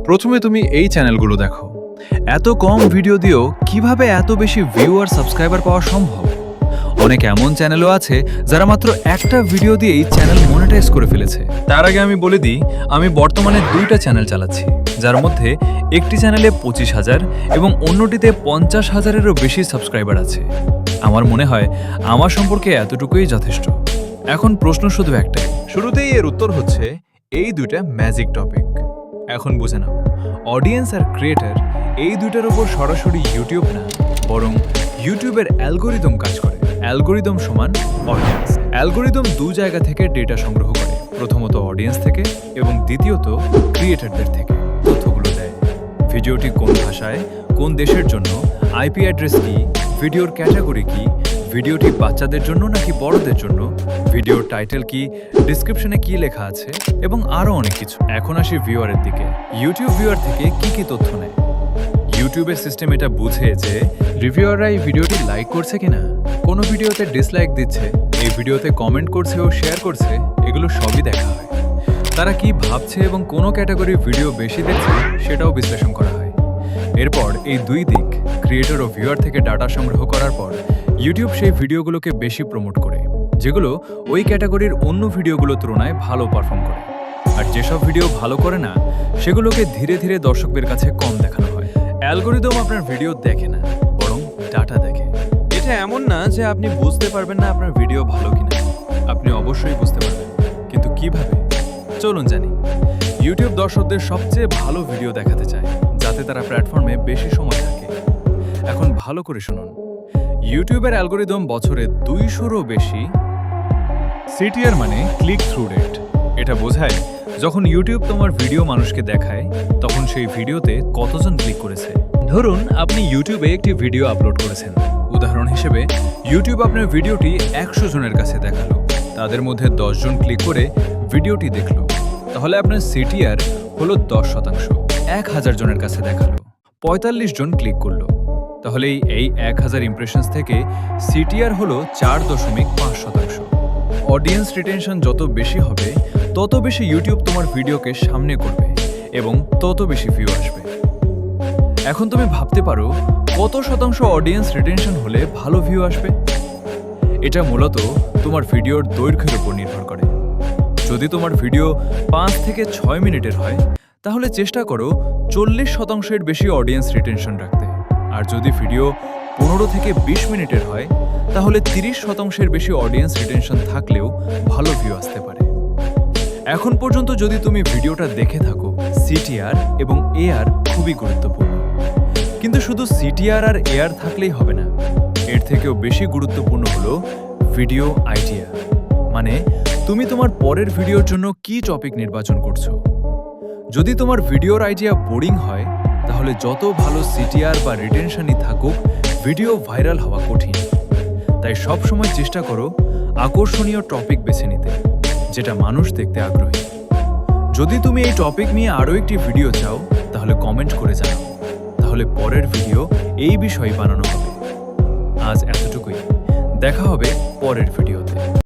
প্রথমে তুমি এই চ্যানেলগুলো দেখো। এত কম ভিডিও দিয়েও কিভাবে এত বেশি ভিউ আর সাবস্ক্রাইবার পাওয়া সম্ভব? অনেক এমন চ্যানেলও আছে যারা মাত্র একটা ভিডিও দিয়েই চ্যানেল মনিটাইজ করে ফেলেছে। তার আগে আমি বলে দিই, আমি বর্তমানে 2টা চ্যানেল চালাচ্ছি, যার মধ্যে একটি চ্যানেলে 25,000 এবং অন্যটিতে 50,000-এরও বেশি সাবস্ক্রাইবার আছে। আমার মনে হয় আমার সম্পর্কে এতটুকুই যথেষ্ট। এখন প্রশ্ন শুধু একটাই, শুরুতেই এর উত্তর হচ্ছে এই 2টা ম্যাজিক টপিক। এখন বুঝে নাও, অডিয়েন্স আর ক্রিয়েটর এই 2টার উপর সরাসরি ইউটিউব না, বরং ইউটিউবের অ্যালগোরিদম কাজ করে। অ্যালগোরিদম সমান অডিয়েন্স। অ্যালগোরিদম 2 জায়গা থেকে ডেটা সংগ্রহ করে, প্রথমত অডিয়েন্স থেকে এবং দ্বিতীয়ত ক্রিয়েটরদের থেকে তথ্যগুলো দেয়। ভিডিওটি কোন ভাষায়, কোন দেশের জন্য, আইপি অ্যাড্রেস কি, ভিডিওর ক্যাটাগরি কি, ভিডিওটি বাচ্চাদের জন্য নাকি বড়দের জন্য, ভিডিওর টাইটেল কি, ডেসক্রিপশনে কি লেখা আছে এবং আরও অনেক কিছু। এখন আসি ভিউয়ারের দিকে। ইউটিউব ভিউয়ার থেকে কি তথ্য নেয়? ইউটিউবের সিস্টেম এটা বুঝে যে রিভিউয়াররা এই ভিডিওটি লাইক করছে কিনা, কোনো ভিডিওতে ডিসলাইক দিচ্ছে, এই ভিডিওতে কমেন্ট করছে ও শেয়ার করছে, এগুলো সবই দেখা হয়। তারা কি ভাবছে এবং কোনো ক্যাটাগরির ভিডিও বেশি দেখছে সেটাও বিশ্লেষণ করা হয়। এরপর এই 2 দিক, ক্রিয়েটর ও ভিউয়ার থেকে ডাটা সংগ্রহ করার পর ইউটিউব সেই ভিডিওগুলোকে বেশি প্রমোট করে, যেগুলো ওই ক্যাটাগরির অন্য ভিডিওগুলোর তুলনায় ভালো পারফর্ম করে। আর যেসব ভিডিও ভালো করে না, সেগুলোকে ধীরে ধীরে দর্শকদের কাছে কম দেখানো হয়। অ্যালগোরিদম আপনার ভিডিও দেখে না, বরং ডাটা দেখে। এটা এমন না যে আপনি বুঝতে পারবেন না আপনার ভিডিও ভালো কিনা, আপনি অবশ্যই বুঝতে পারবেন, কিন্তু কিভাবে? চলুন জানি। ইউটিউব দর্শকদের সবচেয়ে ভালো ভিডিও দেখাতে চায়, যাতে তারা প্ল্যাটফর্মে বেশি সময় থাকে। এখন ভালো করে শুনুন, ইউটিউবের অ্যালগোরিদম বছরে 200-রও বেশি সিটিআর মানে ক্লিক থ্রু রেট। এটা বোঝায় যখন ইউটিউব তোমার ভিডিও মানুষকে দেখায়, তখন সেই ভিডিওতে কতজন ক্লিক করেছে। ধরুন আপনি ইউটিউবে একটি ভিডিও আপলোড করেছেন। উদাহরণ হিসেবে ইউটিউব আপনার ভিডিওটি 100 জনের কাছে দেখালো, তাদের মধ্যে 10 জন ক্লিক করে ভিডিওটি দেখলো, তাহলে আপনার সিটিআর হলো 10%। 1000 জনের কাছে দেখালো, 45 জন ক্লিক করলো, তাহলে এই 1000 ইমপ্রেশনস থেকে সিটিআর হলো 4.5%। অডিয়েন্স রিটেনশন যত বেশি হবে, তত বেশি ইউটিউব তোমার ভিডিওকে সামনে করবে এবং তত বেশি ভিউ আসবে। এখন তুমি ভাবতে পারো, কত শতাংশ অডিয়েন্স রিটেনশন হলে ভালো ভিউ আসবে? এটা মূলত তোমার ভিডিওর দৈর্ঘ্যের উপর নির্ভর করে। যদি তোমার ভিডিও 5 থেকে 6 মিনিটের হয়, তাহলে চেষ্টা করো 40%-এর বেশি অডিয়েন্স রিটেনশন রাখতে। আর যদি ভিডিও 15 থেকে 20 মিনিটের হয়, তাহলে 30%-এর বেশি অডিয়েন্স রিটেনশন থাকলেও ভালো ভিউ আসতে পারে। এখন পর্যন্ত যদি তুমি ভিডিওটা দেখে থাকো, সিটিআর এবং এআর খুবই গুরুত্বপূর্ণ। কিন্তু শুধু সিটিআর আর এআর থাকলেই হবে না, এর থেকেও বেশি গুরুত্বপূর্ণ হলো ভিডিও আইডিয়া। মানে তুমি তোমার পরের ভিডিওর জন্য কি টপিক নির্বাচন করছো। যদি তোমার ভিডিওর আইডিয়া বোরিং হয়, তাহলে যত ভালো সিটিআর বা রিটেনশনই থাকুক, ভিডিও ভাইরাল হওয়া কঠিন। তাই সব সময় চেষ্টা করো আকর্ষণীয় টপিক বেছে নিতে, যেটা মানুষ দেখতে আগ্রহী। যদি তুমি এই টপিক নিয়ে আরও একটি ভিডিও চাও, তাহলে কমেন্ট করে জানাও, তাহলে পরের ভিডিও এই বিষয়ে বানানো হবে। আজ এতটুকুই, দেখা হবে পরের ভিডিওতে।